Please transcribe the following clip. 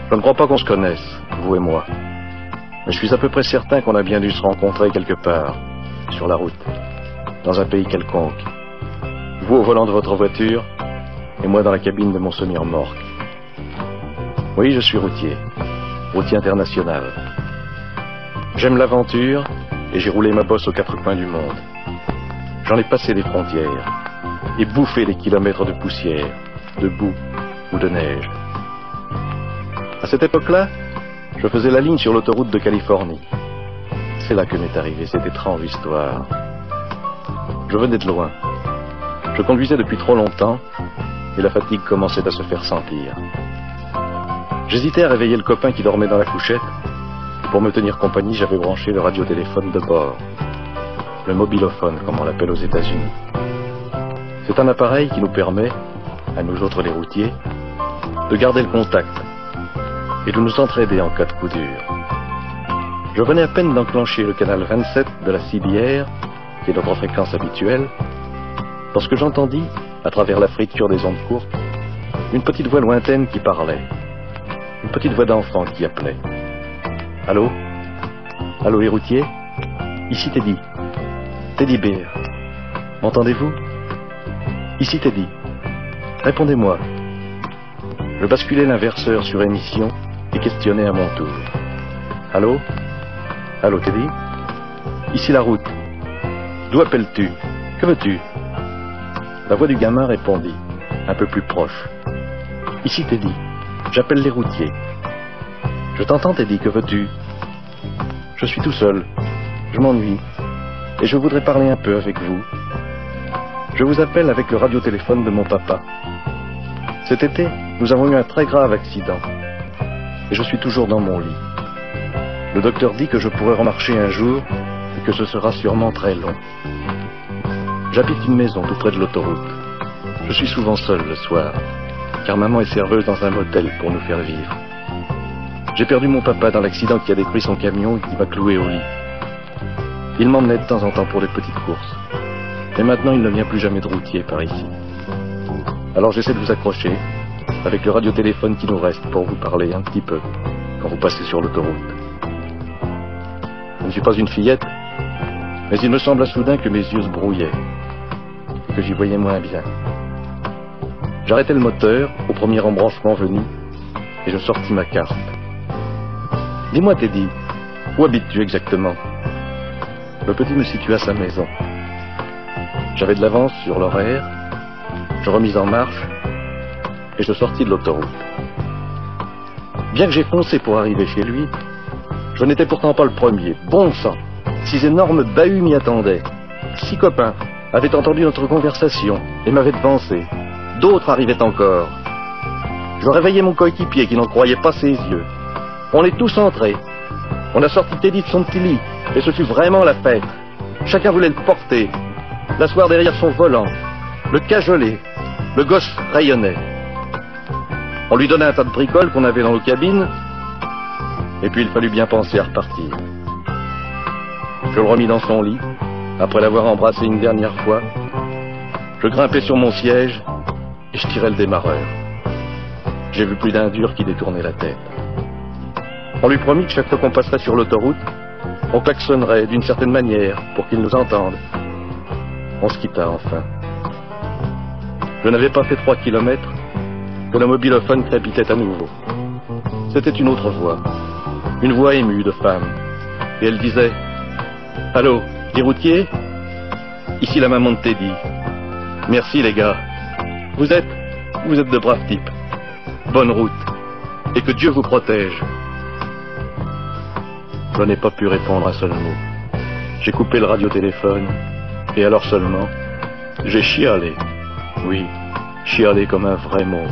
Je ne crois pas qu'on se connaisse, vous et moi. Mais je suis à peu près certain qu'on a bien dû se rencontrer quelque part, sur la route, dans un pays quelconque. Vous au volant de votre voiture, et moi dans la cabine de mon semi-remorque. Oui, je suis routier international. J'aime l'aventure, et j'ai roulé ma bosse aux quatre coins du monde. J'en ai passé des frontières, et bouffé des kilomètres de poussière, de boue ou de neige. À cette époque-là, je faisais la ligne sur l'autoroute de Californie. C'est là que m'est arrivée cette étrange histoire. Je venais de loin. Je conduisais depuis trop longtemps, et la fatigue commençait à se faire sentir. J'hésitais à réveiller le copain qui dormait dans la couchette. Pour me tenir compagnie, j'avais branché le radiotéléphone de bord. Le mobilophone, comme on l'appelle aux États-Unis. C'est un appareil qui nous permet, à nous autres les routiers, de garder le contact et de nous entraider en cas de coup dur. Je venais à peine d'enclencher le canal 27 de la CBR, qui est notre fréquence habituelle, lorsque j'entendis, à travers la friture des ondes courtes, une petite voix lointaine qui parlait. Une petite voix d'enfant qui appelait. Allô? Allô les routiers? Ici Teddy. Teddy Bear. M'entendez-vous? Ici Teddy. Répondez-moi. Je basculais l'inverseur sur émission et questionnais à mon tour. Allô? Allô Teddy? Ici la route. D'où appelles-tu? Que veux-tu? La voix du gamin répondit, un peu plus proche. Ici Teddy. J'appelle les routiers. Je t'entends Teddy, que veux-tu? Je suis tout seul. Je m'ennuie. Et je voudrais parler un peu avec vous. Je vous appelle avec le radiotéléphone de mon papa. Cet été, nous avons eu un très grave accident. Et je suis toujours dans mon lit. Le docteur dit que je pourrai remarcher un jour et que ce sera sûrement très long. J'habite une maison tout près de l'autoroute. Je suis souvent seul le soir, car maman est serveuse dans un motel pour nous faire vivre. J'ai perdu mon papa dans l'accident qui a détruit son camion et qui m'a cloué au lit. Il m'emmenait de temps en temps pour des petites courses. Et maintenant, il ne vient plus jamais de routier par ici. Alors j'essaie de vous accrocher, avec le radiotéléphone qui nous reste, pour vous parler un petit peu, quand vous passez sur l'autoroute. Je ne suis pas une fillette, mais il me sembla soudain que mes yeux se brouillaient, et que j'y voyais moins bien. J'arrêtai le moteur, au premier embranchement venu, et je sortis ma carte. Dis-moi, Teddy, où habites-tu exactement? Le petit me situa à sa maison. J'avais de l'avance sur l'horaire, je remis en marche, et je sortis de l'autoroute. Bien que j'ai foncé pour arriver chez lui, je n'étais pourtant pas le premier. Bon sang, 6 énormes bahuts m'y attendaient. 6 copains avaient entendu notre conversation et m'avaient devancé. D'autres arrivaient encore. Je réveillai mon coéquipier qui n'en croyait pas ses yeux. On est tous entrés. On a sorti Teddy de son petit lit, et ce fut vraiment la fête. Chacun voulait le porter, l'asseoir derrière son volant, le cajoler. Le gosse rayonnait. On lui donna un tas de bricoles qu'on avait dans nos cabines, et puis il fallut bien penser à repartir. Je le remis dans son lit, après l'avoir embrassé une dernière fois. Je grimpai sur mon siège, et je tirai le démarreur. J'ai vu plus d'un dur qui détournait la tête. On lui promit que chaque fois qu'on passerait sur l'autoroute, on klaxonnerait d'une certaine manière pour qu'il nous entende. On se quitta enfin. Je n'avais pas fait 3 kilomètres que le mobilophone crépitait à nouveau. C'était une autre voix, une voix émue de femme. Et elle disait « Allô, les routiers? Ici la maman de Teddy. Merci les gars. Vous êtes de braves types. Bonne route. Et que Dieu vous protège. » Je n'ai pas pu répondre un seul mot. J'ai coupé le radiotéléphone, et alors seulement, j'ai chialé. Oui, chialé comme un vrai môme.